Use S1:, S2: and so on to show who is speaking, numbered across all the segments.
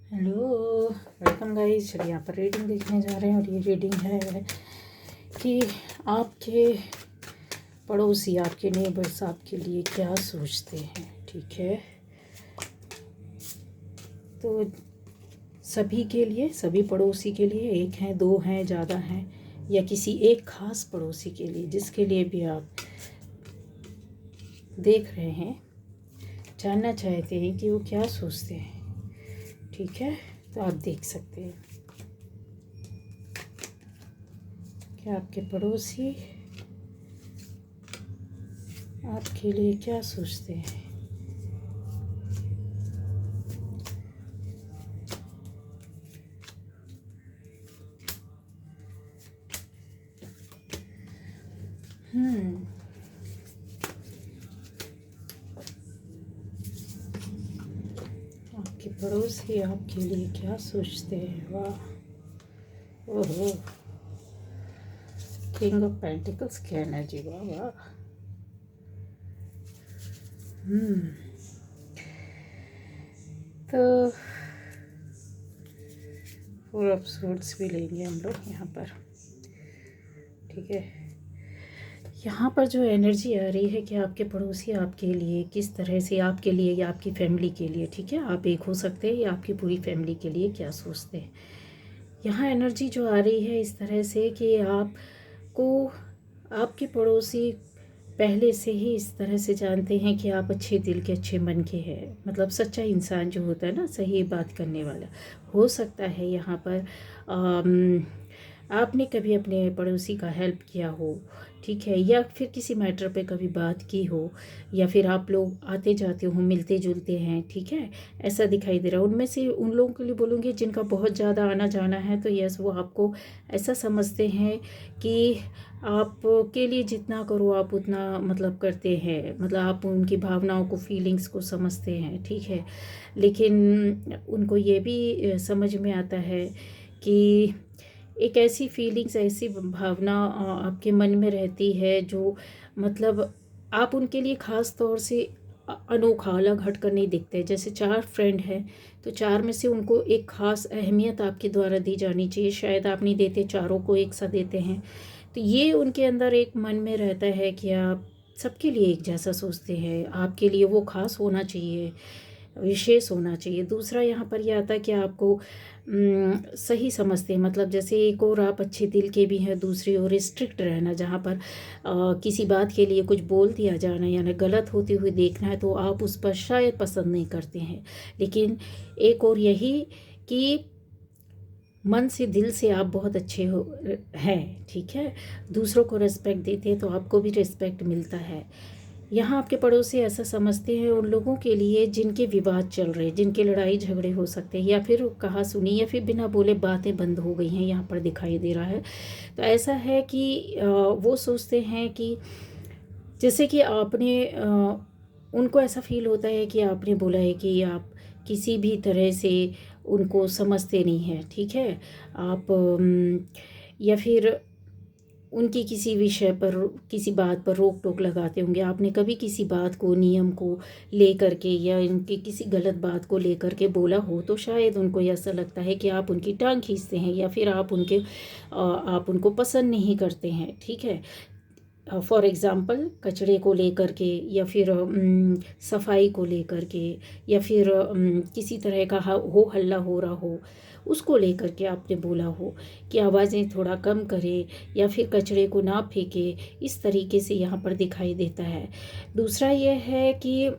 S1: Hello, welcome guys. चलिए यहाँ पर रीडिंग देखने जा रहे हैं और ये रीडिंग है कि आपके पड़ोसी, आपके नेबर्स आपके लिए क्या सोचते हैं। ठीक है, तो सभी के लिए, सभी पड़ोसी के लिए, एक हैं, दो हैं, ज़्यादा हैं, या किसी एक ख़ास पड़ोसी के लिए, जिसके लिए भी आप देख रहे हैं, जानना चाहते हैं कि वो क्या सोचते हैं। ठीक है, तो आप देख सकते हैं कि आपके पड़ोसी आपके लिए क्या सोचते हैं। आपके पड़ोसी आपके लिए क्या सोचते हैं। वाह, ओहो, किंग ऑफ पेंटिकल्स की एनर्जी। वाह वाह। तो फोर ऑफ सोर्ड्स भी लेंगे हम लोग यहाँ पर। ठीक है, यहाँ पर जो एनर्जी आ रही है कि आपके पड़ोसी आपके लिए किस तरह से, आपके लिए या आपकी फैमिली के लिए, ठीक है, आप एक हो सकते हैं या आपकी पूरी फैमिली के लिए क्या सोचते हैं। यहाँ एनर्जी जो आ रही है इस तरह से कि आपको आपके पड़ोसी पहले से ही इस तरह से जानते हैं कि आप अच्छे दिल के, अच्छे मन के हैं। मतलब सच्चा इंसान जो होता है ना, सही बात करने वाला। हो सकता है यहाँ पर आपने कभी अपने पड़ोसी का हेल्प किया हो, ठीक है, या फिर किसी मैटर पे कभी बात की हो, या फिर आप लोग आते जाते हो, मिलते जुलते हैं, ठीक है, ऐसा दिखाई दे रहा है। उनमें से उन लोगों के लिए बोलूँगी जिनका बहुत ज़्यादा आना जाना है, तो यस, वो आपको ऐसा समझते हैं कि आपके लिए जितना करो आप उतना मतलब करते हैं, मतलब आप उनकी भावनाओं को, फीलिंग्स को समझते हैं, ठीक है। लेकिन उनको ये भी समझ में आता है कि एक ऐसी फीलिंग्स, ऐसी भावना आपके मन में रहती है जो मतलब आप उनके लिए ख़ास तौर से अनोखा, अलग हट कर नहीं दिखते। जैसे 4 फ्रेंड हैं तो 4 में से उनको एक ख़ास अहमियत आपके द्वारा दी जानी चाहिए, शायद आप नहीं देते, चारों को एक सा देते हैं। तो ये उनके अंदर एक मन में रहता है कि आप सबके लिए एक जैसा सोचते हैं, आपके लिए वो ख़ास होना चाहिए, विशेष होना चाहिए। दूसरा यहाँ पर यह आता है कि आपको सही समझते हैं, मतलब जैसे एक और आप अच्छे दिल के भी हैं, दूसरी ओर स्ट्रिक्ट रहना, जहाँ पर किसी बात के लिए कुछ बोल दिया जाना यानी गलत होते हुए देखना है तो आप उस पर शायद पसंद नहीं करते हैं। लेकिन एक और यही कि मन से, दिल से आप बहुत अच्छे हो हैं, ठीक है, दूसरों को रिस्पेक्ट देते हैं तो आपको भी रिस्पेक्ट मिलता है। यहाँ आपके पड़ोसी ऐसा समझते हैं उन लोगों के लिए जिनके विवाद चल रहे हैं, जिनके लड़ाई झगड़े हो सकते हैं, या फिर कहा सुनी, या फिर बिना बोले बातें बंद हो गई हैं, यहाँ पर दिखाई दे रहा है। तो ऐसा है कि वो सोचते हैं कि जैसे कि आपने उनको ऐसा फील होता है कि आपने बोला है कि आप किसी भी तरह से उनको समझते नहीं हैं, ठीक है। आप या फिर उनकी किसी विषय पर, किसी बात पर रोक टोक लगाते होंगे। आपने कभी किसी बात को, नियम को लेकर के, या इनकी किसी गलत बात को लेकर के बोला हो तो शायद उनको ऐसा लगता है कि आप उनकी टांग खींचते हैं, या फिर आप उनको पसंद नहीं करते हैं, ठीक है। फॉर एग्ज़ाम्पल कचरे को लेकर के, या फिर सफाई को लेकर के, या फिर किसी तरह का हो हल्ला हो रहा हो उसको लेकर के आपने बोला हो कि आवाज़ें थोड़ा कम करें, या फिर कचरे को ना फेंके, इस तरीके से यहाँ पर दिखाई देता है। दूसरा ये है कि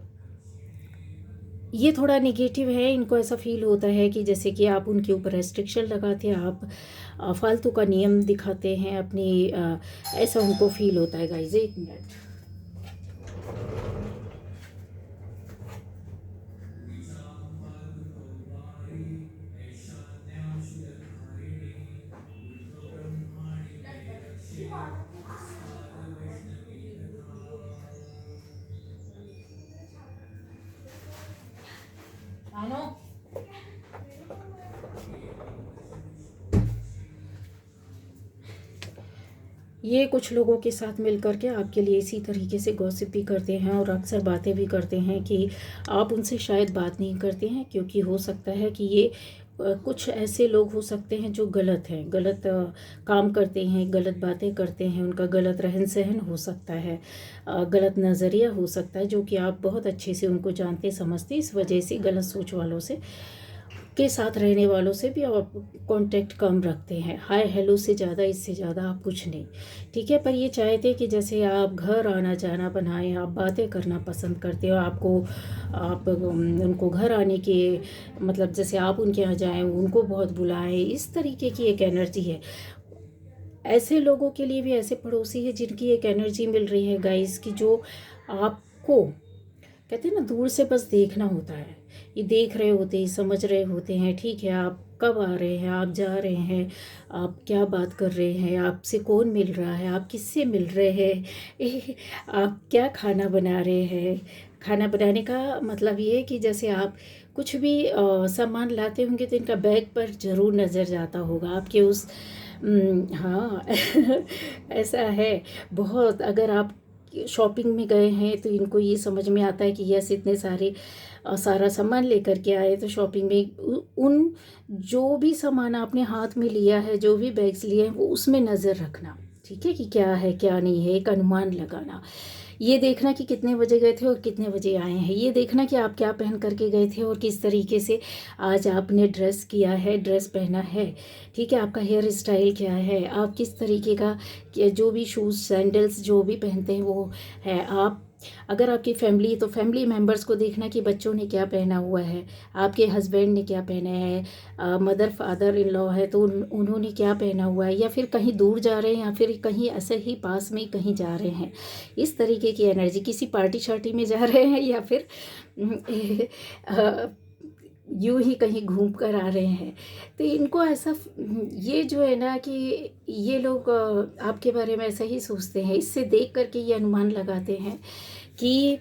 S1: ये थोड़ा नेगेटिव है, इनको ऐसा फील होता है कि जैसे कि आप उनके ऊपर रेस्ट्रिक्शन लगाते हैं, आप फालतू का नियम दिखाते हैं अपनी, ऐसा उनको फील होता है। गाइज, एक मिनट। आनो, ये कुछ लोगों के साथ मिल कर के आपके लिए इसी तरीके से गॉसिप भी करते हैं और अक्सर बातें भी करते हैं कि आप उनसे शायद बात नहीं करते हैं, क्योंकि हो सकता है कि ये कुछ ऐसे लोग हो सकते हैं जो गलत हैं, गलत काम करते हैं, गलत बातें करते हैं, उनका गलत रहन सहन हो सकता है, गलत नज़रिया हो सकता है, जो कि आप बहुत अच्छे से उनको जानते समझते, इस वजह से गलत सोच वालों से के साथ रहने वालों से भी आप कांटेक्ट कम रखते हैं। हाय हेलो से ज़्यादा, इससे ज़्यादा आप कुछ नहीं, ठीक है। पर ये चाहते कि जैसे आप घर आना जाना बनाएं, आप बातें करना पसंद करते हो, आप उनको घर आने के मतलब जैसे आप उनके यहाँ जाएं, उनको बहुत बुलाएं, इस तरीके की एक एनर्जी है। ऐसे लोगों के लिए भी ऐसे पड़ोसी है जिनकी एक एनर्जी मिल रही है गाइस, की जो आपको कहते हैं ना, दूर से बस देखना होता है, ये देख रहे होते हैं, समझ रहे होते हैं, ठीक है आप कब आ रहे हैं, आप जा रहे हैं, आप क्या बात कर रहे हैं, आपसे कौन मिल रहा है, आप किससे मिल रहे हैं, आप क्या खाना बना रहे हैं। खाना बनाने का मतलब ये है कि जैसे आप कुछ भी सामान लाते होंगे तो इनका बैग पर ज़रूर नज़र जाता होगा आपके उस हाँ ऐसा है बहुत। अगर आप शॉपिंग में गए हैं तो इनको ये समझ में आता है कि यस इतने सारे सारा सामान लेकर के आए, तो शॉपिंग में उन जो भी सामान आपने हाथ में लिया है, जो भी बैग्स लिए हैं, वो उसमें नज़र रखना, ठीक है, कि क्या है क्या नहीं है, एक अनुमान लगाना। ये देखना कि कितने बजे गए थे और कितने बजे आए हैं, ये देखना कि आप क्या पहन करके गए थे और किस तरीके से आज आपने ड्रेस किया है, ड्रेस पहना है, ठीक है, आपका हेयर स्टाइल क्या है, आप किस तरीके का जो भी शूज़ सैंडल्स जो भी पहनते हैं वो है। आप अगर आपकी फैमिली तो फैमिली मेम्बर्स को देखना कि बच्चों ने क्या पहना हुआ है, आपके हस्बैंड ने क्या पहना है, मदर फादर इन लॉ है तो उन्होंने क्या पहना हुआ है, या फिर कहीं दूर जा रहे हैं या फिर कहीं ऐसे ही पास में कहीं जा रहे हैं, इस तरीके की एनर्जी, किसी पार्टी शार्टी में जा रहे हैं या फिर यूं ही कहीं घूम कर आ रहे हैं। तो इनको ऐसा ये जो है ना कि ये लोग आपके बारे में ऐसा ही सोचते हैं, इससे देख करके ये अनुमान लगाते हैं कि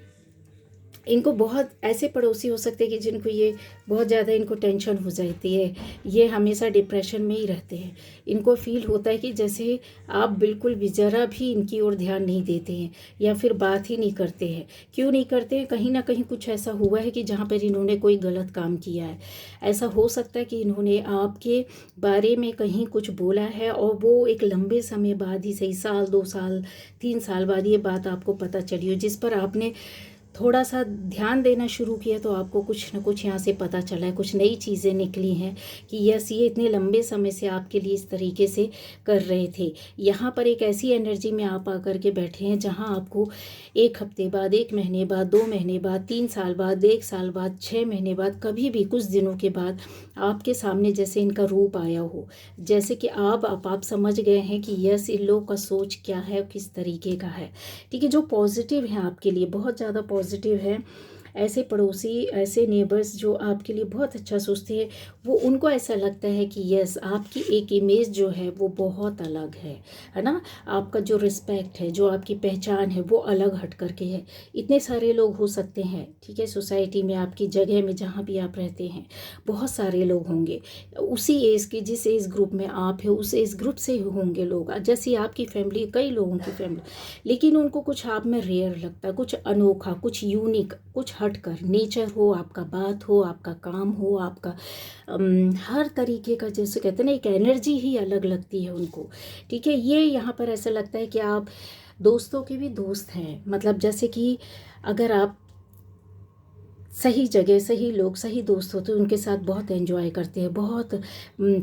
S1: इनको बहुत ऐसे पड़ोसी हो सकते हैं कि जिनको ये बहुत ज़्यादा इनको टेंशन हो जाती है, ये हमेशा डिप्रेशन में ही रहते हैं, इनको फील होता है कि जैसे आप बिल्कुल भी ज़रा भी इनकी ओर ध्यान नहीं देते हैं या फिर बात ही नहीं करते हैं। क्यों नहीं करते हैं, कहीं ना कहीं कुछ ऐसा हुआ है कि जहाँ पर इन्होंने कोई गलत काम किया है। ऐसा हो सकता है कि इन्होंने आपके बारे में कहीं कुछ बोला है और वो एक लंबे समय बाद ही, सही साल 2 साल 3 साल बाद ये बात आपको पता चली हो, जिस पर आपने थोड़ा सा ध्यान देना शुरू किया तो आपको कुछ न कुछ यहाँ से पता चला है, कुछ नई चीज़ें निकली हैं कि यस ये इतने लंबे समय से आपके लिए इस तरीके से कर रहे थे। यहाँ पर एक ऐसी एनर्जी में आप आकर के बैठे हैं जहाँ आपको 1 हफ्ते बाद, 1 महीने बाद, 2 महीने बाद, 3 साल बाद, 1 साल बाद, 6 महीने बाद, कभी भी कुछ दिनों के बाद आपके सामने जैसे इनका रूप आया हो, जैसे कि आप समझ गए हैं कि यस इन लोगों का सोच क्या है, किस तरीके का है, ठीक है। जो पॉजिटिव है आपके लिए, बहुत ज़्यादा पॉजिटिव है, ऐसे पड़ोसी, ऐसे नेबर्स जो आपके लिए बहुत अच्छा सोचते हैं, वो उनको ऐसा लगता है कि यस आपकी एक इमेज जो है वो बहुत अलग है ना। आपका जो रिस्पेक्ट है, जो आपकी पहचान है, वो अलग हट करके है। इतने सारे लोग हो सकते हैं, ठीक है, सोसाइटी में, आपकी जगह में, जहाँ भी आप रहते हैं, बहुत सारे लोग होंगे उसी एज के, जिस एज ग्रुप में आप है उस एज ग्रुप से होंगे लोग, जैसी आपकी फैमिली, कई लोगों की फैमिली, लेकिन उनको कुछ आप में रेयर लगता है, कुछ अनोखा, कुछ यूनिक, कुछ हटकर नेचर हो, आपका बात हो, आपका काम हो, आपका हर तरीके का, जैसे कहते हैं ना, एक एनर्जी ही अलग लगती है उनको, ठीक है। ये यहाँ पर ऐसा लगता है कि आप दोस्तों के भी दोस्त हैं, मतलब जैसे कि अगर आप सही जगह, सही लोग, सही दोस्त होते हैं, उनके साथ बहुत एंजॉय करते हैं, बहुत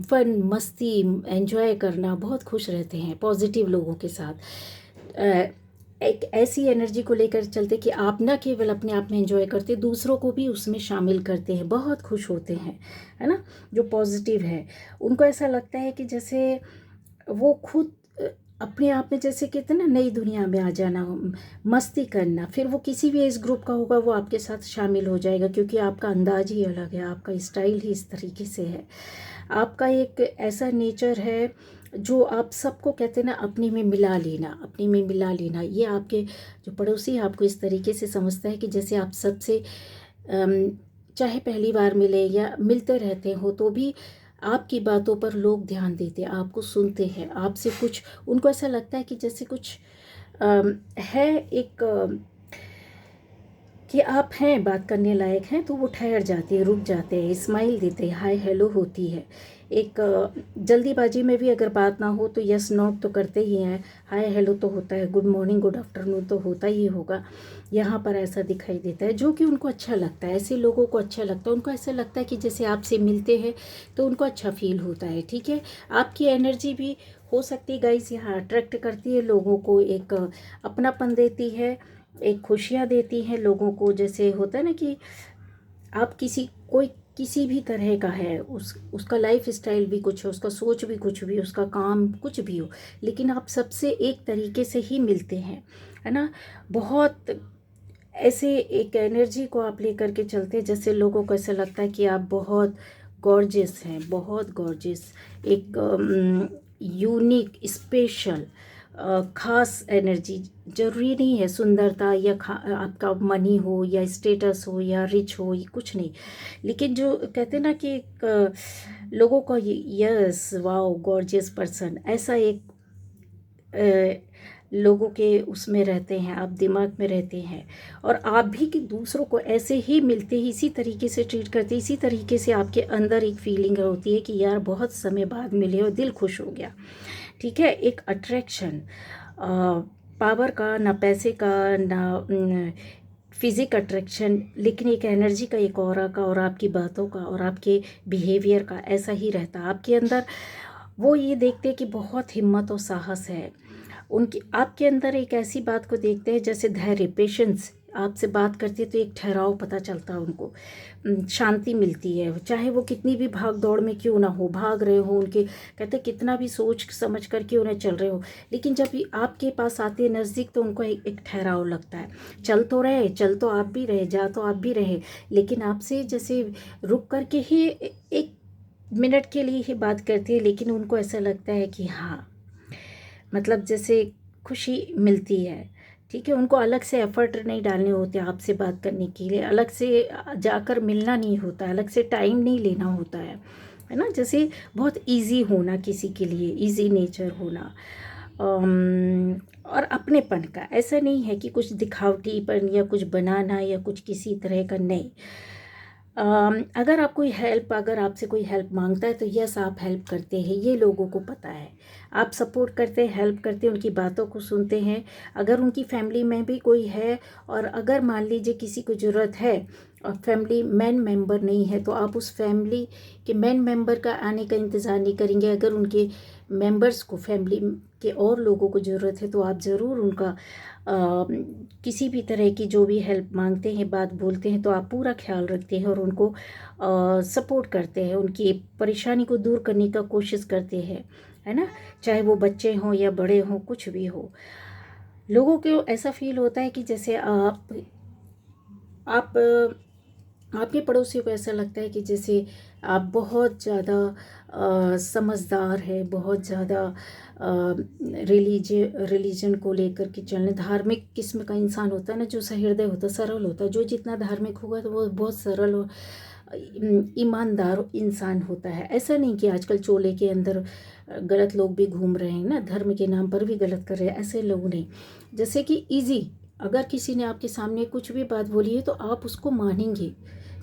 S1: फन मस्ती एंजॉय करना, बहुत खुश रहते हैं पॉजिटिव लोगों के साथ। एक ऐसी एनर्जी को लेकर चलते कि आप न केवल अपने आप में एंजॉय करते, दूसरों को भी उसमें शामिल करते हैं, बहुत खुश होते हैं, है ना। जो पॉजिटिव है उनको ऐसा लगता है कि जैसे वो खुद अपने आप में, जैसे कहते हैं ना, नई दुनिया में आ जाना, मस्ती करना, फिर वो किसी भी एज ग्रुप का होगा वो आपके साथ शामिल हो जाएगा, क्योंकि आपका अंदाज ही अलग है, आपका स्टाइल ही इस तरीके से है, आपका एक ऐसा नेचर है जो आप सबको कहते हैं ना अपने में मिला लेना, अपने में मिला लेना। ये आपके जो पड़ोसी आपको इस तरीके से समझता है कि जैसे आप सबसे चाहे पहली बार मिले या मिलते रहते हो तो भी आपकी बातों पर लोग ध्यान देते हैं, आपको सुनते हैं, आपसे कुछ उनको ऐसा लगता है कि जैसे कुछ है एक कि आप हैं, बात करने लायक हैं, तो वो ठहर जाते हैं, रुक जाते हैं, स्माइल देते हैं, हाय हेलो होती है। एक जल्दीबाजी में भी अगर बात ना हो तो यस नोट तो करते ही हैं, हाय हेलो तो होता है, गुड मॉर्निंग गुड आफ्टरनून तो होता ही होगा। यहाँ पर ऐसा दिखाई देता है जो कि उनको अच्छा लगता है, ऐसे लोगों को अच्छा लगता है, उनको ऐसा लगता है कि जैसे आपसे मिलते हैं तो उनको अच्छा फील होता है। ठीक है, आपकी एनर्जी भी हो सकती है गाइस यहाँ अट्रैक्ट करती है लोगों को, एक अपनापन देती है, एक खुशियाँ देती हैं लोगों को। जैसे होता है ना कि आप कोई किसी भी तरह का है, उसका लाइफ स्टाइल भी कुछ हो, उसका सोच भी कुछ भी, उसका काम कुछ भी हो, लेकिन आप सबसे एक तरीके से ही मिलते हैं, है ना। बहुत ऐसे एक एनर्जी को आप लेकर के चलते हैं, जैसे लोगों को ऐसा लगता है कि आप बहुत गॉर्जियस हैं, बहुत गॉर्जियस, एक यूनिक स्पेशल खास एनर्जी। जरूरी नहीं है सुंदरता या आपका मनी हो या स्टेटस हो या रिच हो, ये कुछ नहीं, लेकिन जो कहते हैं ना कि एक लोगों का यस वाओ गॉर्जियस पर्सन, ऐसा एक लोगों के उसमें रहते हैं, आप दिमाग में रहते हैं। और आप भी कि दूसरों को ऐसे ही मिलते ही इसी तरीके से ट्रीट करते, इसी तरीके से आपके अंदर एक फीलिंग होती है कि यार बहुत समय बाद मिले और दिल खुश हो गया। ठीक है, एक अट्रैक्शन, पावर का, ना पैसे का, ना फिजिक अट्रैक्शन, लेकिन एक एनर्जी का, एक ऑरा का, और आपकी बातों का और आपके बिहेवियर का ऐसा ही रहता है आपके अंदर। वो ये देखते हैं कि बहुत हिम्मत और साहस है उनकी, आपके अंदर एक ऐसी बात को देखते हैं जैसे धैर्य, पेशेंस। आपसे बात करती है तो एक ठहराव पता चलता है उनको, शांति मिलती है, चाहे वो कितनी भी भाग दौड़ में क्यों ना हो, भाग रहे हो उनके, कहते कितना भी सोच समझ कर क्यों ना चल रहे हो, लेकिन जब भी आपके पास आते हैं नज़दीक तो उनको एक ठहराव लगता है। चल तो रहे, चल तो आप भी रहे, जा तो आप भी रहे, लेकिन आपसे जैसे रुक कर के ही एक मिनट के लिए ही बात करती है, लेकिन उनको ऐसा लगता है कि हाँ, मतलब जैसे खुशी मिलती है। ठीक है, उनको अलग से एफर्ट नहीं डालने होते आपसे बात करने के लिए, अलग से जाकर मिलना नहीं होता, अलग से टाइम नहीं लेना होता है ना। जैसे बहुत इजी होना, किसी के लिए इजी नेचर होना, और अपनेपन का, ऐसा नहीं है कि कुछ दिखावटीपन या कुछ बनाना या कुछ किसी तरह का, नहीं। अगर आप कोई हेल्प, अगर आपसे कोई हेल्प मांगता है तो यस आप हेल्प करते हैं, ये लोगों को पता है। आप सपोर्ट करते हैं, हेल्प करते हैं, उनकी बातों को सुनते हैं। अगर उनकी फैमिली में भी कोई है और अगर मान लीजिए किसी को ज़रूरत है और फैमिली मेन मेंबर नहीं है, तो आप उस फैमिली के मेन मेंबर का आने का इंतज़ार नहीं करेंगे। अगर उनके मेंबर्स को, फैमिली के और लोगों को ज़रूरत है तो आप ज़रूर उनका किसी भी तरह की जो भी हेल्प मांगते हैं, बात बोलते हैं, तो आप पूरा ख्याल रखते हैं और उनको सपोर्ट करते हैं, उनकी परेशानी को दूर करने का कोशिश करते हैं, है ना। चाहे वो बच्चे हों या बड़े हों, कुछ भी हो, लोगों को ऐसा फील होता है कि जैसे आप आपके पड़ोसियों को ऐसा लगता है कि जैसे आप बहुत ज़्यादा समझदार है, बहुत ज़्यादा रिलीजन को लेकर के चलने, धार्मिक किस्म का इंसान होता है ना, जो सहृदय होता है, सरल होता है। जो जितना धार्मिक होगा तो वो बहुत सरल और ईमानदार इंसान होता है। ऐसा नहीं कि आजकल चोले के अंदर गलत लोग भी घूम रहे हैं ना, धर्म के नाम पर भी गलत कर रहे हैं, ऐसे लोग नहीं। जैसे कि इजी, अगर किसी ने आपके सामने कुछ भी बात बोली है तो आप उसको मानेंगे,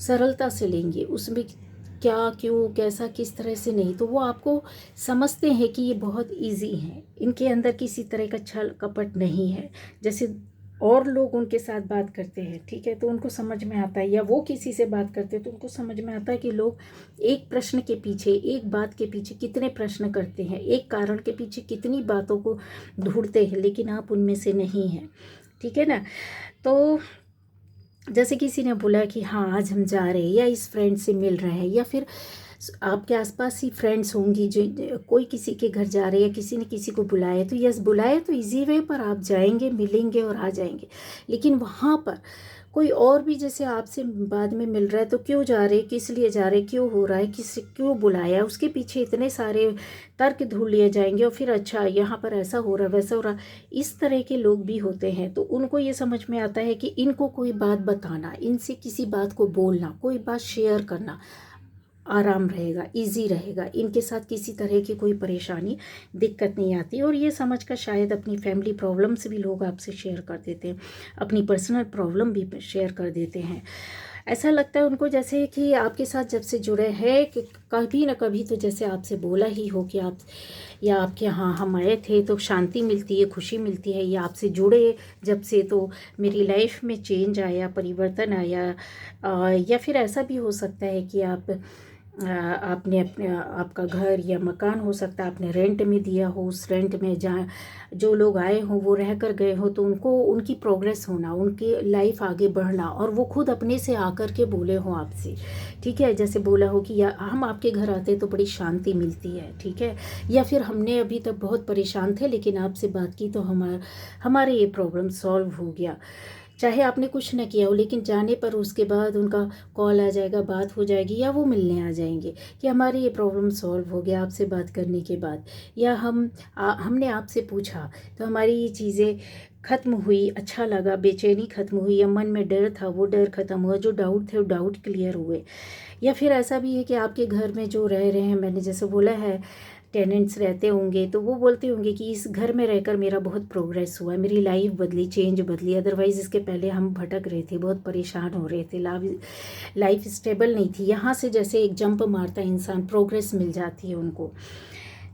S1: सरलता से लेंगे, उसमें क्या क्यों कैसा किस तरह से नहीं, तो वो आपको समझते हैं कि ये बहुत इजी है, इनके अंदर किसी तरह का छल कपट नहीं है। जैसे और लोग उनके साथ बात करते हैं, ठीक है, तो उनको समझ में आता है, या वो किसी से बात करते हैं तो उनको समझ में आता है कि लोग एक प्रश्न के पीछे, एक बात के पीछे कितने प्रश्न करते हैं, एक कारण के पीछे कितनी बातों को ढूंढते हैं, लेकिन आप उनमें से नहीं हैं। ठीक है ना। तो जैसे किसी ने बोला कि हाँ आज हम जा रहे हैं या इस फ्रेंड से मिल रहे हैं, या फिर आपके आसपास ही फ्रेंड्स होंगी जो कोई किसी के घर जा रहे हैं या किसी ने किसी को बुलाया, तो यस बुलाया तो इजी वे पर आप जाएंगे, मिलेंगे और आ जाएंगे। लेकिन वहाँ पर कोई और भी जैसे आपसे बाद में मिल रहा है तो क्यों जा रहे, किस लिए जा रहे, क्यों हो रहा है, किस क्यों बुलाया, उसके पीछे इतने सारे तर्क ढूंढ लिए जाएंगे, और फिर अच्छा यहाँ पर ऐसा हो रहा वैसा हो रहा। इस तरह के लोग भी होते हैं, तो उनको ये समझ में आता है कि इनको कोई बात बताना, इनसे किसी बात को बोलना, कोई बात शेयर करना, आराम रहेगा, इजी रहेगा, इनके साथ किसी तरह की कोई परेशानी दिक्कत नहीं आती। और ये समझ कर शायद अपनी फैमिली प्रॉब्लम्स भी लोग आपसे शेयर कर देते हैं, अपनी पर्सनल प्रॉब्लम भी शेयर कर देते हैं। ऐसा लगता है उनको जैसे कि आपके साथ जब से जुड़े हैं कि कभी ना कभी तो जैसे आपसे बोला ही हो कि आप या आपके यहाँ हम आए थे तो शांति मिलती है, खुशी मिलती है, या आपसे जुड़े जब से तो मेरी लाइफ में चेंज आया, परिवर्तन आया। या फिर ऐसा भी हो सकता है कि आपने अपने आपका घर या मकान हो सकता है आपने रेंट में दिया हो, उस रेंट में जहाँ जो लोग आए हों वो रह कर गए हो, तो उनको उनकी प्रोग्रेस होना, उनकी लाइफ आगे बढ़ना, और वो खुद अपने से आकर के बोले हों आपसे, ठीक है। जैसे बोला हो कि या हम आपके घर आते तो बड़ी शांति मिलती है, ठीक है। या फिर हमने अभी तक बहुत परेशान थे लेकिन आपसे बात की तो हमारे ये प्रॉब्लम सॉल्व हो गया। चाहे आपने कुछ न किया हो लेकिन जाने पर उसके बाद उनका कॉल आ जाएगा, बात हो जाएगी, या वो मिलने आ जाएंगे कि हमारी ये प्रॉब्लम सॉल्व हो गया आपसे बात करने के बाद, या हमने आपसे पूछा तो हमारी ये चीज़ें ख़त्म हुई, अच्छा लगा, बेचैनी ख़त्म हुई, या मन में डर था वो डर ख़त्म हुआ, जो डाउट थे वो डाउट क्लियर हुए। या फिर ऐसा भी है कि आपके घर में जो रह रहे हैं, मैंने जैसे बोला है टेनेंट्स रहते होंगे तो वो बोलते होंगे कि इस घर में रहकर मेरा बहुत प्रोग्रेस हुआ, मेरी लाइफ बदली, चेंज बदली। अदरवाइज़ इसके पहले हम भटक रहे थे, बहुत परेशान हो रहे थे, लाइफ स्टेबल नहीं थी। यहाँ से जैसे एक जंप मारता है इंसान, प्रोग्रेस मिल जाती है उनको।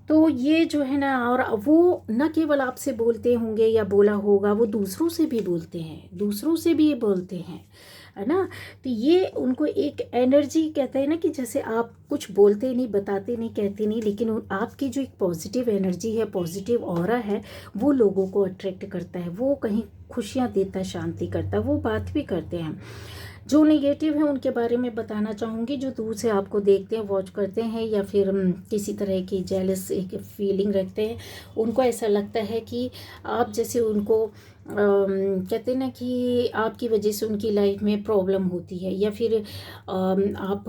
S1: तो ये जो है ना, और वो न केवल आपसे बोलते होंगे या बोला होगा, वो दूसरों से भी बोलते हैं, दूसरों से भी ये बोलते हैं, है ना। तो ये उनको एक एनर्जी कहते हैं ना, कि जैसे आप कुछ बोलते नहीं, बताते नहीं, कहते नहीं, लेकिन आपकी जो एक पॉजिटिव एनर्जी है, पॉजिटिव ऑरा है, वो लोगों को अट्रैक्ट करता है, वो कहीं खुशियाँ देता है, शांति करता है, वो बात भी करते हैं। जो नेगेटिव है उनके बारे में बताना चाहूँगी, जो दूर से आपको देखते हैं, वॉच करते हैं, या फिर किसी तरह की जेलस एक फीलिंग रखते हैं, उनको ऐसा लगता है कि आप जैसे उनको कहते हैं ना कि आपकी वजह से उनकी लाइफ में प्रॉब्लम होती है, या फिर आप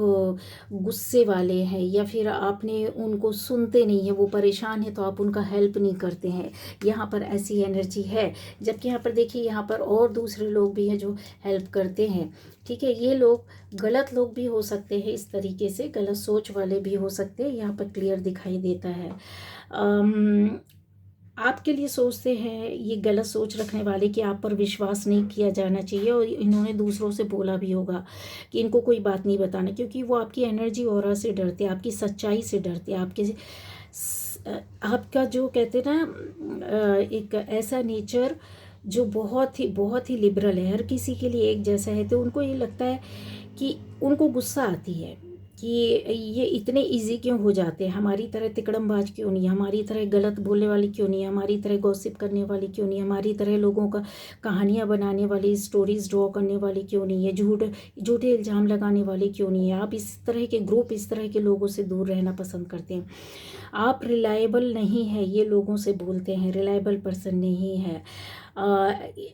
S1: गुस्से वाले हैं, या फिर आपने उनको सुनते नहीं हैं, वो परेशान है तो आप उनका हेल्प नहीं करते हैं। यहाँ पर ऐसी एनर्जी है। जबकि यहाँ पर देखिए, यहाँ पर और दूसरे लोग भी हैं जो हेल्प करते हैं, ठीक है। ये लोग गलत लोग भी हो सकते हैं, इस तरीके से गलत सोच वाले भी हो सकते हैं, यहाँ पर क्लियर दिखाई देता है। आपके लिए सोचते हैं ये गलत सोच रखने वाले कि आप पर विश्वास नहीं किया जाना चाहिए, और इन्होंने दूसरों से बोला भी होगा कि इनको कोई बात नहीं बताना, क्योंकि वो आपकी एनर्जी ऑरा से डरते हैं, आपकी सच्चाई से डरते हैं, आपका जो कहते हैं ना एक ऐसा नेचर जो बहुत ही लिबरल है, हर किसी के लिए एक जैसा है। तो उनको ये लगता है कि उनको गुस्सा आती है कि ये इतने इजी क्यों हो जाते हैं, हमारी तरह तिकड़मबाज क्यों नहीं, हमारी तरह गलत बोलने वाली क्यों नहीं, हमारी तरह गॉसिप करने वाली क्यों नहीं, हमारी तरह लोगों का कहानियाँ बनाने वाली, स्टोरीज ड्रॉ करने वाली क्यों नहीं है, झूठे इल्ज़ाम लगाने वाली क्यों नहीं है। आप इस तरह के ग्रुप, इस तरह के लोगों से दूर रहना पसंद करते हैं। आप रिलायबल नहीं है, ये लोगों से बोलते हैं, रिलायबल पर्सन नहीं है।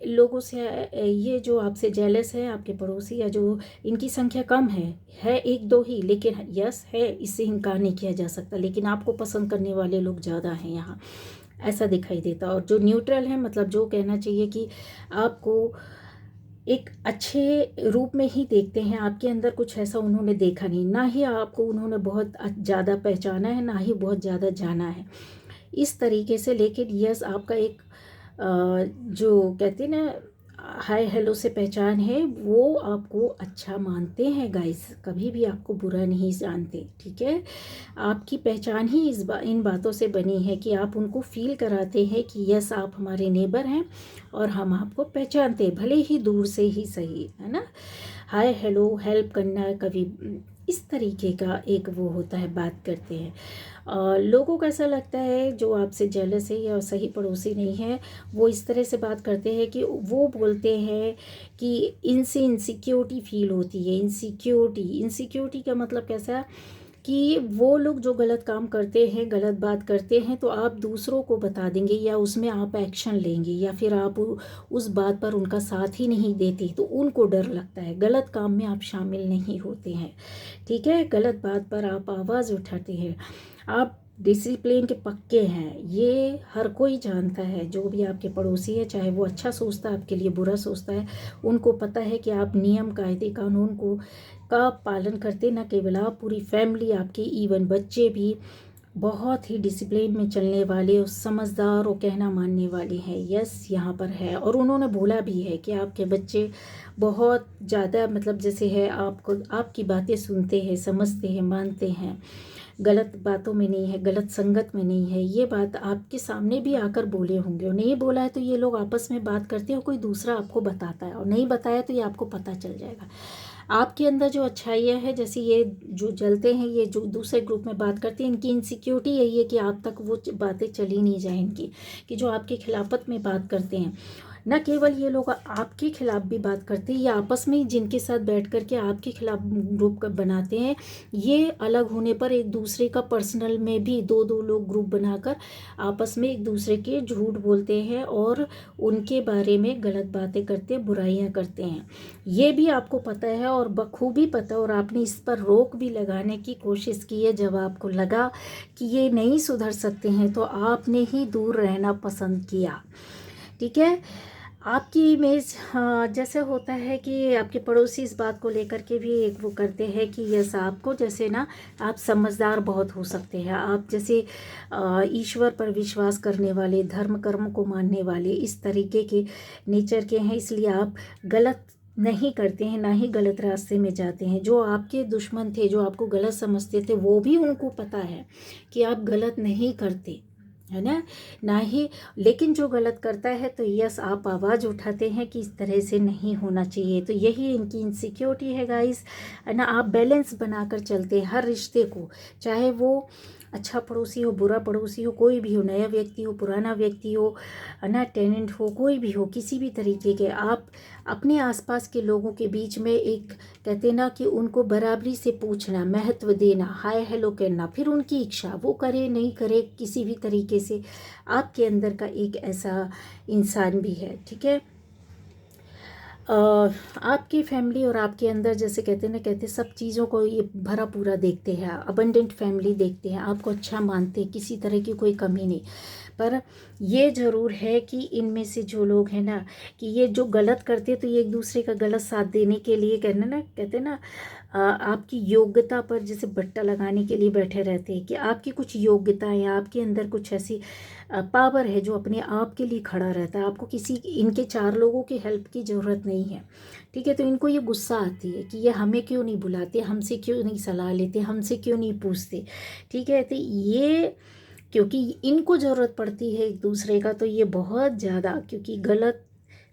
S1: लोगों से ये जो आपसे जेलस है, आपके पड़ोसी, या जो इनकी संख्या कम है एक दो ही, लेकिन यस है, इससे इनकार नहीं किया जा सकता, लेकिन आपको पसंद करने वाले लोग ज़्यादा हैं यहाँ, ऐसा दिखाई देता। और जो न्यूट्रल है, मतलब जो कहना चाहिए कि आपको एक अच्छे रूप में ही देखते हैं, आपके अंदर कुछ ऐसा उन्होंने देखा नहीं, ना ही आपको उन्होंने बहुत ज़्यादा पहचाना है, ना ही बहुत ज़्यादा जाना है, इस तरीके से। लेकिन यस, आपका एक जो कहते हैं ना हाय हेलो से पहचान है, वो आपको अच्छा मानते हैं गाइस, कभी भी आपको बुरा नहीं जानते, ठीक है। आपकी पहचान ही इन बातों से बनी है कि आप उनको फील कराते हैं कि यस, आप हमारे नेबर हैं और हम आपको पहचानते हैं, भले ही दूर से ही सही, है ना। हाय हेलो, हेल्प करना, कभी इस तरीके का एक वो होता है, बात करते हैं। लोगों को ऐसा लगता है जो आपसे जेलस है या सही पड़ोसी नहीं है, वो इस तरह से बात करते हैं कि वो बोलते हैं कि इनसे इनसिक्योरिटी फील होती है। इनसिक्योरिटी का मतलब कैसा, कि वो लोग जो गलत काम करते हैं, गलत बात करते हैं, तो आप दूसरों को बता देंगे या उसमें आप एक्शन लेंगे, या फिर आप उस बात पर उनका साथ ही नहीं देते, तो उनको डर लगता है, गलत काम में आप शामिल नहीं होते हैं, ठीक है। गलत बात पर आप आवाज़ उठाते हैं, आप डिसिप्लिन के पक्के हैं, ये हर कोई जानता है, जो भी आपके पड़ोसी है, चाहे वो अच्छा सोचता है आपके लिए, बुरा सोचता है, उनको पता है कि आप नियम, कायदे, कानून को का पालन करते, ना केवल आप, पूरी फैमिली आपकी, इवन बच्चे भी बहुत ही डिसिप्लिन में चलने वाले और समझदार और कहना मानने वाले हैं। यस, यहाँ पर है। और उन्होंने बोला भी है कि आपके बच्चे बहुत ज़्यादा मतलब जैसे है, आपको आपकी बातें सुनते हैं, समझते हैं, मानते हैं, गलत बातों में नहीं है, गलत संगत में नहीं है। ये बात आपके सामने भी आकर बोले होंगे, और नहीं बोला है तो ये लोग आपस में बात करते हैं और कोई दूसरा आपको बताता है, और नहीं बताया तो ये आपको पता चल जाएगा। आपके अंदर जो अच्छाइयाँ है, जैसे ये जो जलते हैं, ये जो दूसरे ग्रुप में बात करते हैं, इनकी इनसिक्योरिटी यही है कि आप तक वो बातें चली नहीं जाए इनकी, कि जो आपके खिलाफत में बात करते हैं। न केवल ये लोग आपके खिलाफ भी बात करते हैं, ये आपस में ही जिनके साथ बैठ कर के आपके खिलाफ ग्रुप बनाते हैं, ये अलग होने पर एक दूसरे का पर्सनल में भी दो दो लोग ग्रुप बनाकर आपस में एक दूसरे के झूठ बोलते हैं और उनके बारे में गलत बातें करते हैं, बुराइयां करते हैं। ये भी आपको पता है और बखूबी पता, और आपने इस पर रोक भी लगाने की कोशिश की है। जब आपको लगा कि ये नहीं सुधर सकते हैं तो आपने ही दूर रहना पसंद किया। ठीक है, आपकी इमेज, हाँ, जैसे होता है कि आपके पड़ोसी इस बात को लेकर के भी एक वो करते हैं कि यस, आपको जैसे ना, आप समझदार बहुत हो सकते हैं, आप जैसे ईश्वर पर विश्वास करने वाले, धर्म कर्म को मानने वाले, इस तरीके के नेचर के हैं, इसलिए आप गलत नहीं करते हैं, ना ही गलत रास्ते में जाते हैं। जो आपके दुश्मन थे, जो आपको गलत समझते थे, वो भी उनको पता है कि आप गलत नहीं करते, है ना ही। लेकिन जो गलत करता है तो यस, आप आवाज़ उठाते हैं कि इस तरह से नहीं होना चाहिए। तो यही इनकी इनसिक्योरिटी है गाइस, है ना। आप बैलेंस बनाकर चलते हैं हर रिश्ते को, चाहे वो अच्छा पड़ोसी हो, बुरा पड़ोसी हो, कोई भी हो, नया व्यक्ति हो, पुराना व्यक्ति हो, है ना, टेनेंट हो, कोई भी हो, किसी भी तरीके के, आप अपने आसपास के लोगों के बीच में एक, कहते ना कि उनको बराबरी से पूछना, महत्व देना, हाय हेलो करना, फिर उनकी इच्छा वो करे नहीं करे, किसी भी तरीके से आपके अंदर का एक ऐसा इंसान भी है। ठीक है, आपकी फैमिली और आपके अंदर जैसे कहते सब चीज़ों को ये भरा पूरा देखते हैं, अबंडेंट फैमिली देखते हैं, आपको अच्छा मानते हैं, किसी तरह की कोई कमी नहीं। पर ये ज़रूर है कि इनमें से जो लोग हैं ना, कि ये जो गलत करते हैं तो ये एक दूसरे का गलत साथ देने के लिए कहते ना आपकी योग्यता पर जैसे बट्टा लगाने के लिए बैठे रहते हैं, कि आपकी कुछ योग्यता है, आपके अंदर कुछ ऐसी पावर है जो अपने आप के लिए खड़ा रहता है। आपको किसी, इनके चार लोगों की हेल्प की ज़रूरत नहीं है। ठीक है, तो इनको ये गुस्सा आती है कि ये हमें क्यों नहीं बुलाते, हमसे क्यों नहीं सलाह लेते, हमसे क्यों नहीं पूछते। ठीक है, तो ये क्योंकि इनको ज़रूरत पड़ती है एक दूसरे का, तो ये बहुत ज़्यादा, क्योंकि गलत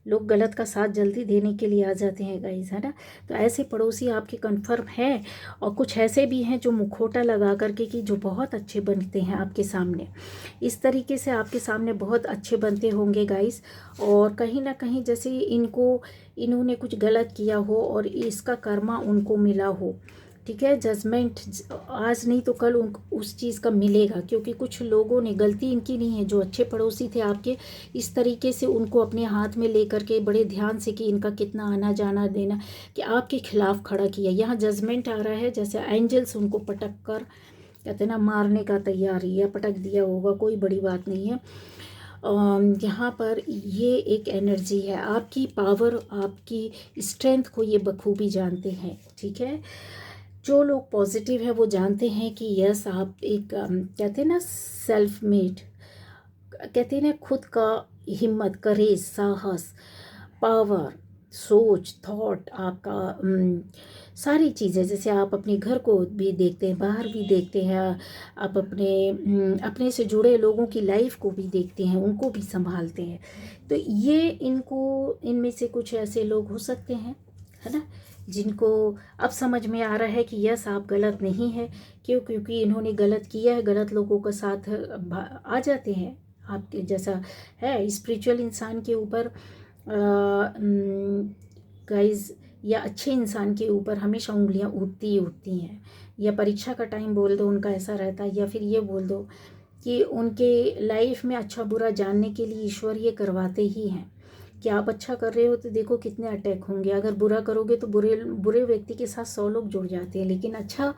S1: लोग गलत का साथ जल्दी देने के लिए आ जाते हैं गाइस, है ना। तो ऐसे पड़ोसी आपके कन्फर्म हैं, और कुछ ऐसे भी हैं जो मुखौटा लगा करके कि जो बहुत अच्छे बनते हैं आपके सामने। इस तरीके से आपके सामने बहुत अच्छे बनते होंगे गाइस, और कहीं ना कहीं जैसे इन्होंने कुछ गलत किया हो और इसका कर्मा उनको मिला हो। ठीक है, जजमेंट आज नहीं तो कल उस चीज़ का मिलेगा, क्योंकि कुछ लोगों ने, गलती इनकी नहीं है, जो अच्छे पड़ोसी थे आपके, इस तरीके से उनको अपने हाथ में लेकर के बड़े ध्यान से, कि इनका कितना आना जाना देना, कि आपके खिलाफ खड़ा किया। यहाँ जजमेंट आ रहा है, जैसे एंजल्स उनको पटक कर, कहते ना, मारने का तैयारी, या पटक दिया होगा, कोई बड़ी बात नहीं है। यहाँ पर ये एक एनर्जी है, आपकी पावर, आपकी स्ट्रेंथ को ये बखूबी जानते हैं। ठीक है, जो लोग पॉजिटिव है वो जानते हैं कि यस, आप एक कहते हैं ना, सेल्फ मेड, कहते हैं ना, खुद का हिम्मत, करेज, साहस, पावर, सोच, थॉट, आपका सारी चीज़ें, जैसे आप अपने घर को भी देखते हैं, बाहर भी देखते हैं, आप अपने से जुड़े लोगों की लाइफ को भी देखते हैं, उनको भी संभालते हैं। तो ये इनमें से कुछ ऐसे लोग हो सकते हैं, है ना, जिनको अब समझ में आ रहा है कि यस, आप गलत नहीं है। क्योंकि इन्होंने गलत किया है, गलत लोगों का साथ आ जाते हैं। आपके जैसा है स्पिरिचुअल इंसान के ऊपर गाइज, या अच्छे इंसान के ऊपर हमेशा उंगलियां उठती ही उठती हैं। या परीक्षा का टाइम बोल दो उनका ऐसा रहता है, या फिर ये बोल दो कि उनके लाइफ में अच्छा बुरा जानने के लिए ईश्वर ये करवाते ही हैं। कि आप अच्छा कर रहे हो तो देखो कितने अटैक होंगे, अगर बुरा करोगे तो बुरे बुरे व्यक्ति के साथ 100 लोग जुड़ जाते हैं। लेकिन अच्छा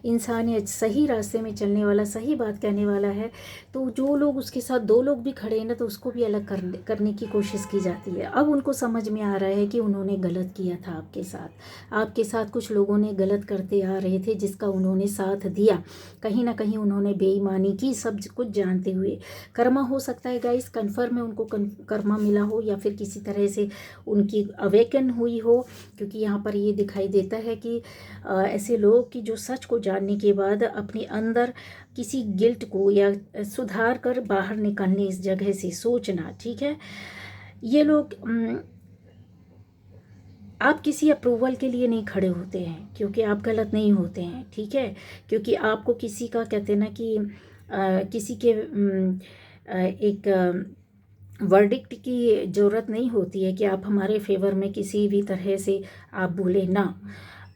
S1: इंसान है, सही रास्ते में चलने वाला, सही बात कहने वाला है, तो जो लोग उसके साथ 2 लोग भी खड़े हैं ना, तो उसको भी अलग करने की कोशिश की जाती है। अब उनको समझ में आ रहा है कि उन्होंने गलत किया था आपके साथ कुछ लोगों ने गलत करते आ रहे थे, जिसका उन्होंने साथ दिया, कहीं ना कहीं उन्होंने बेईमानी की, सब कुछ जानते हुए। कर्मा हो सकता है गाइस, कन्फर्म है उनको कर्मा मिला हो, या फिर किसी तरह से उनकी अवेकन हुई हो, क्योंकि यहाँ पर ये दिखाई देता है कि ऐसे लोग कि जो सच को जानने के बाद अपने अंदर किसी गिल्ट को या सुधार कर बाहर निकलने इस जगह से सोचना, ठीक है। ये लोग आप किसी अप्रूवल के लिए नहीं खड़े होते हैं, क्योंकि आप गलत नहीं होते हैं, ठीक है। क्योंकि आपको किसी का कहते हैं ना कि किसी के एक वर्डिक्ट की ज़रूरत नहीं होती है कि आप हमारे फेवर में किसी भी तरह से आप बोले ना,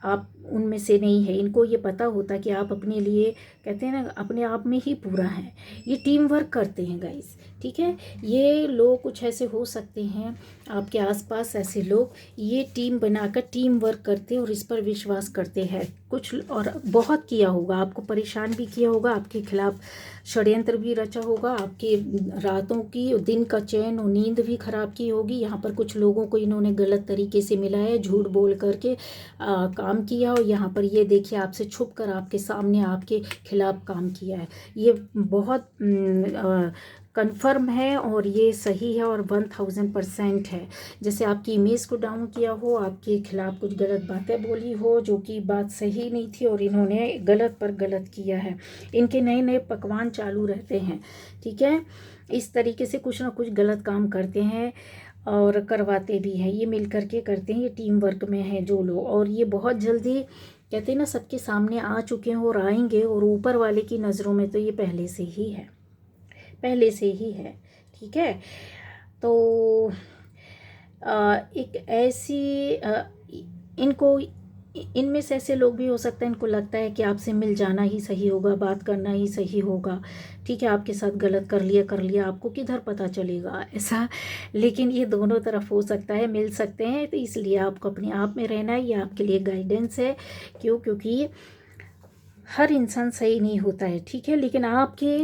S1: आप उनमें से नहीं है। इनको ये पता होता कि आप अपने लिए कहते हैं ना अपने आप में ही पूरा है। ये टीम वर्क करते हैं गाइस, ठीक है। ये लोग कुछ ऐसे हो सकते हैं आपके आसपास, ऐसे लोग ये टीम बनाकर टीम वर्क करते हैं और इस पर विश्वास करते हैं। कुछ और बहुत किया होगा, आपको परेशान भी किया होगा, आपके खिलाफ षड्यंत्र भी रचा होगा, आपके रातों की दिन का चैन और नींद भी खराब की होगी। यहाँ पर कुछ लोगों को इन्होंने गलत तरीके से मिलाया, झूठ बोल करके काम किया, और यहाँ पर ये देखिए आपसे छुप कर आपके सामने आपके खिलाफ काम किया है। ये बहुत कन्फर्म है और ये सही है और 1000% है। जैसे आपकी इमेज को डाउन किया हो, आपके खिलाफ कुछ गलत बातें बोली हो जो कि बात सही नहीं थी, और इन्होंने गलत पर गलत किया है। इनके नए नए पकवान चालू रहते हैं, ठीक है। इस तरीके से कुछ ना कुछ गलत काम करते हैं और करवाते भी हैं। ये मिल करके करते हैं, ये टीम वर्क में है जो लोग, और ये बहुत जल्दी कहते हैं ना सबके सामने आ चुके हैं और आएंगे, और ऊपर वाले की नज़रों में तो ये पहले से ही है, पहले से ही है, ठीक है। तो एक ऐसी इनको इनमें से ऐसे लोग भी हो सकते हैं, इनको लगता है कि आपसे मिल जाना ही सही होगा, बात करना ही सही होगा, ठीक है। आपके साथ गलत कर लिया, आपको किधर पता चलेगा ऐसा। लेकिन ये दोनों तरफ हो सकता है, मिल सकते हैं, तो इसलिए आपको अपने आप में रहना है, ये आपके लिए गाइडेंस है। क्योंकि हर इंसान सही नहीं होता है, ठीक है। लेकिन आपके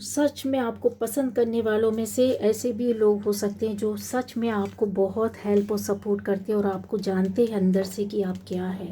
S1: सच में आपको पसंद करने वालों में से ऐसे भी लोग हो सकते हैं जो सच में आपको बहुत हेल्प और सपोर्ट करते हैं, और आपको जानते हैं अंदर से कि आप क्या है,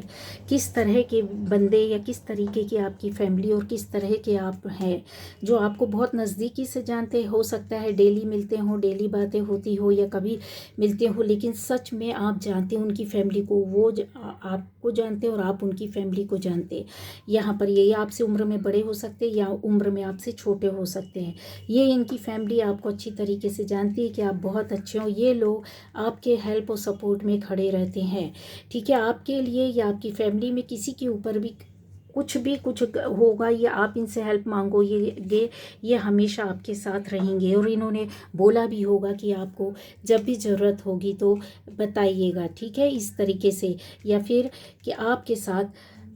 S1: किस तरह के बंदे या किस तरीके की आपकी फैमिली और किस तरह के आप हैं, जो आपको बहुत नज़दीकी से जानते हो सकता है, डेली मिलते हो, डेली बातें होती हो या कभी मिलते हो, लेकिन सच में आप जानते हैं उनकी फैमिली को, वो आपको जानते हैं और आप उनकी फैमिली को जानते। यहाँ पर ये आपसे उम्र में बड़े हो सकते हैं या उम्र में आपसे छोटे हो सकते हैं। ये इनकी फैमिली आपको अच्छी तरीके से जानती है कि आप बहुत अच्छे हो। ये लोग आपके हेल्प और सपोर्ट में खड़े रहते हैं, ठीक है। आपके लिए या आपकी फैमिली में किसी के ऊपर भी कुछ होगा, या आप इनसे हेल्प मांगो, ये हमेशा आपके साथ रहेंगे। और इन्होंने बोला भी होगा कि आपको जब भी ज़रूरत होगी तो बताइएगा, ठीक है, इस तरीके से। या फिर कि आपके साथ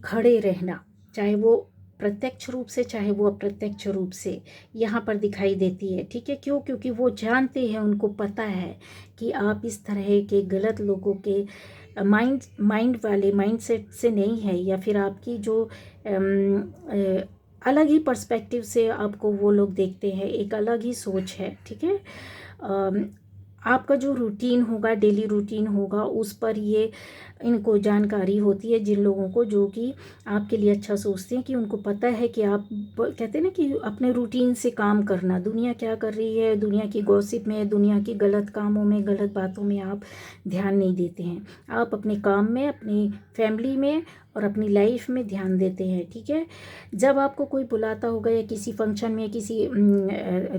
S1: खड़े रहना, चाहे वो प्रत्यक्ष रूप से चाहे वो अप्रत्यक्ष रूप से, यहाँ पर दिखाई देती है, ठीक है। क्योंकि वो जानते हैं, उनको पता है कि आप इस तरह के गलत लोगों के माइंड वाले माइंडसेट से नहीं है, या फिर आपकी जो अलग ही पर्सपेक्टिव से आपको वो लोग देखते हैं, एक अलग ही सोच है, ठीक है। आपका जो रूटीन होगा, डेली रूटीन होगा, उस पर ये इनको जानकारी होती है, जिन लोगों को जो कि आपके लिए अच्छा सोचते हैं, कि उनको पता है कि आप कहते हैं ना कि अपने रूटीन से काम करना, दुनिया क्या कर रही है, दुनिया की गॉसिप में, दुनिया की गलत कामों में, गलत बातों में आप ध्यान नहीं देते हैं। आप अपने काम में, अपनी फैमिली में और अपनी लाइफ में ध्यान देते हैं, ठीक है। जब आपको कोई बुलाता होगा या किसी फंक्शन में, किसी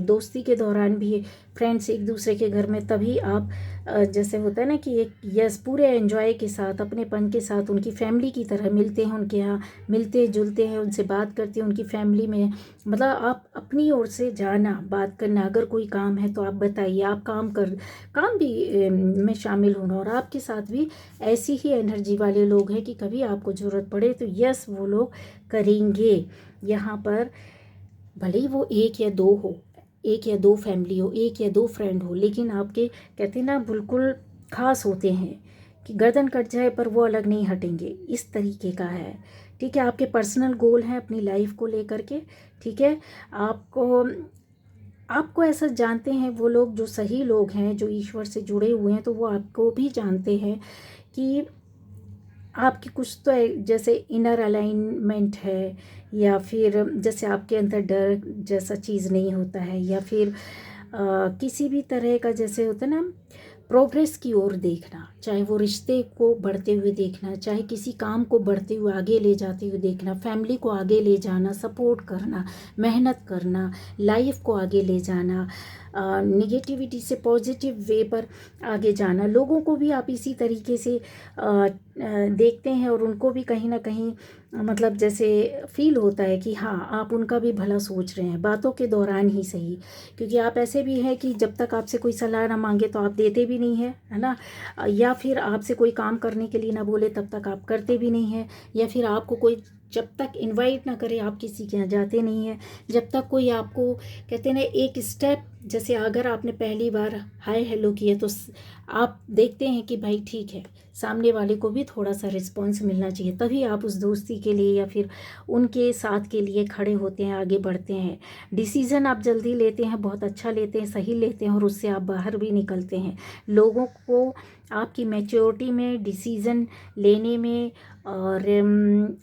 S1: दोस्ती के दौरान भी फ्रेंड्स एक दूसरे के घर में, तभी आप जैसे होता है ना कि एक यस पूरे एंजॉय के साथ, अपनेपन के साथ उनकी फैमिली की तरह मिलते हैं, उनके यहाँ मिलते जुलते हैं, उनसे बात करते हैं, उनकी फैमिली में, मतलब आप अपनी ओर से जाना, बात करना, अगर कोई काम है तो आप बताइए, आप काम भी में शामिल होना। और आपके साथ भी ऐसी ही एनर्जी वाले लोग हैं कि कभी आपको ज़रूरत पड़े तो यस वो लोग करेंगे। यहाँ पर भले ही वो एक या दो हो, एक या दो फैमिली हो, एक या दो फ्रेंड हो, लेकिन आपके कहते हैं ना बिल्कुल खास होते हैं कि गर्दन कट जाए पर वो अलग नहीं हटेंगे, इस तरीके का है। ठीक है, आपके पर्सनल गोल हैं अपनी लाइफ को लेकर के। ठीक है, आपको आपको ऐसा जानते हैं वो लोग जो सही लोग हैं, जो ईश्वर से जुड़े हुए हैं, तो वो आपको भी जानते हैं कि आपकी कुछ तो जैसे इनर अलाइनमेंट है, या फिर जैसे आपके अंदर डर जैसा चीज़ नहीं होता है, या फिर किसी भी तरह का जैसे होता है ना प्रोग्रेस की ओर देखना, चाहे वो रिश्ते को बढ़ते हुए देखना, चाहे किसी काम को बढ़ते हुए आगे ले जाते हुए देखना, फैमिली को आगे ले जाना, सपोर्ट करना, मेहनत करना, लाइफ को आगे ले जाना, निगेटिविटी से पॉजिटिव वे पर आगे जाना। लोगों को भी आप इसी तरीके से देखते हैं और उनको भी कहीं ना कहीं मतलब जैसे फील होता है कि हाँ आप उनका भी भला सोच रहे हैं, बातों के दौरान ही सही। क्योंकि आप ऐसे भी हैं कि जब तक आपसे कोई सलाह ना मांगे तो आप देते भी नहीं हैं, है ना। या फिर आपसे कोई काम करने के लिए ना बोले तब तक आप करते भी नहीं हैं, या फिर आपको कोई जब तक इनवाइट ना करे आप किसी के यहाँ जाते नहीं हैं। जब तक कोई आपको कहते हैं ना एक स्टेप, जैसे अगर आपने पहली बार हाय हेलो किया तो आप देखते हैं कि भाई ठीक है, सामने वाले को भी थोड़ा सा रिस्पॉन्स मिलना चाहिए, तभी आप उस दोस्ती के लिए या फिर उनके साथ के लिए खड़े होते हैं, आगे बढ़ते हैं। डिसीज़न आप जल्दी लेते हैं, बहुत अच्छा लेते हैं, सही लेते हैं, और उससे आप बाहर भी निकलते हैं। लोगों को आपकी मैच्योरिटी में, डिसीज़न लेने में और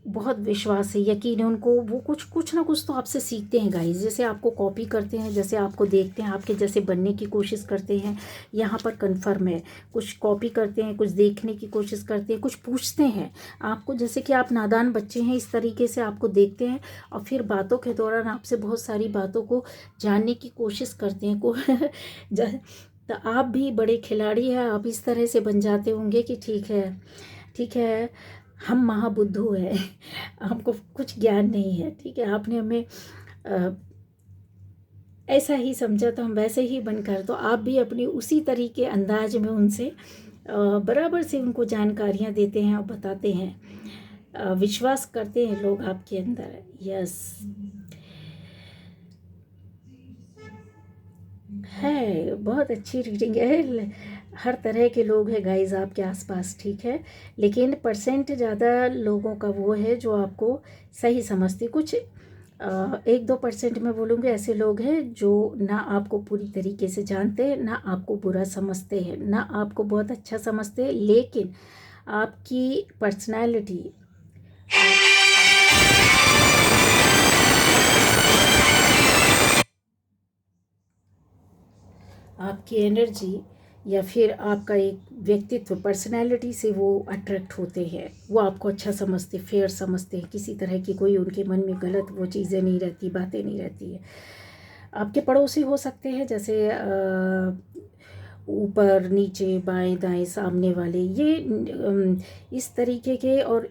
S1: बहुत विश्वास है, यकीन है उनको। वो कुछ ना कुछ तो आपसे सीखते हैं गाइस, जैसे आपको कॉपी करते हैं, जैसे आपको देखते हैं आपके जैसे बनने की कोशिश करते हैं। यहाँ पर कन्फर्म है, कुछ कॉपी करते हैं, कुछ देखने की कोशिश करते हैं, कुछ पूछते हैं आपको, जैसे कि आप नादान बच्चे हैं इस तरीके से आपको देखते हैं, और फिर बातों के दौरान आपसे बहुत सारी बातों को जानने की कोशिश करते हैं तो आप भी बड़े खिलाड़ी हैं, आप इस तरह से बन जाते होंगे कि ठीक है, ठीक है, हम महाबुद्धू हैं, हमको कुछ ज्ञान नहीं है। ठीक है, आपने हमें ऐसा ही समझा तो हम वैसे ही बनकर, तो आप भी अपनी उसी तरीके अंदाज में उनसे बराबर से उनको जानकारियाँ देते हैं और बताते हैं। विश्वास करते हैं लोग आपके अंदर। यस, है बहुत अच्छी रीडिंग है। हर तरह के लोग हैं गाइस आपके आसपास। ठीक है, लेकिन परसेंट ज़्यादा लोगों का वो है जो आपको सही समझते। कुछ 1-2% मैं बोलूँगी ऐसे लोग हैं जो ना आपको पूरी तरीके से जानते हैं, ना आपको बुरा समझते हैं, ना आपको बहुत अच्छा समझते हैं, लेकिन आपकी पर्सनैलिटी, आपकी एनर्जी, या फिर आपका एक व्यक्तित्व, पर्सनैलिटी से वो अट्रैक्ट होते हैं। वो आपको अच्छा समझते, फेयर समझते हैं, किसी तरह की कोई उनके मन में गलत वो चीज़ें नहीं रहती, बातें नहीं रहती है। आपके पड़ोसी हो सकते हैं, जैसे ऊपर नीचे बाएं दाएं सामने वाले, ये इस तरीके के और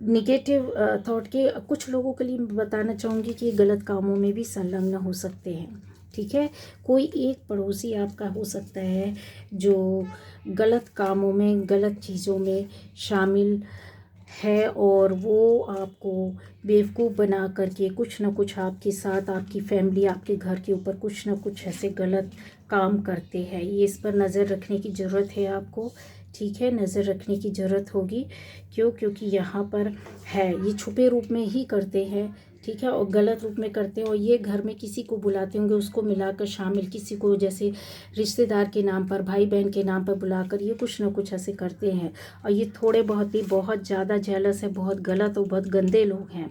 S1: निगेटिव थॉट के कुछ लोगों के लिए मैं बताना चाहूँगी कि गलत कामों में भी संलग्न हो सकते हैं। ठीक है, कोई एक पड़ोसी आपका हो सकता है जो गलत कामों में, गलत चीज़ों में शामिल है, और वो आपको बेवकूफ़ बना करके कुछ ना कुछ आपके साथ, आपकी फैमिली, आपके घर के ऊपर कुछ ना कुछ ऐसे गलत काम करते हैं। ये इस पर नज़र रखने की ज़रूरत है आपको। ठीक है, नज़र रखने की ज़रूरत होगी। क्यों? क्योंकि यहाँ पर है, ये छुपे रूप में ही करते हैं। ठीक है, और गलत रूप में करते हैं, और ये घर में किसी को बुलाते होंगे, उसको मिलाकर शामिल, किसी को जैसे रिश्तेदार के नाम पर, भाई बहन के नाम पर बुलाकर ये कुछ ना कुछ ऐसे करते हैं। और ये थोड़े बहुत ही बहुत ज़्यादा जेलस है, बहुत गलत और बहुत गंदे लोग हैं।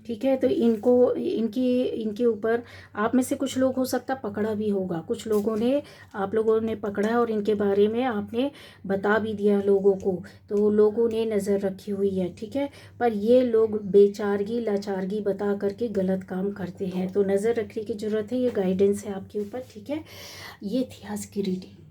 S1: ठीक है, तो इनको इनके ऊपर आप में से कुछ लोग हो सकता पकड़ा भी होगा, कुछ लोगों ने, आप लोगों ने पकड़ा और इनके बारे में आपने बता भी दिया लोगों को, तो लोगों ने नज़र रखी हुई है। ठीक है, पर ये लोग बेचारगी लाचारगी बता करके गलत काम करते हैं, तो नज़र रखने की ज़रूरत है। ये गाइडेंस है आपके ऊपर। ठीक है, ये थी आज की रीडिंग।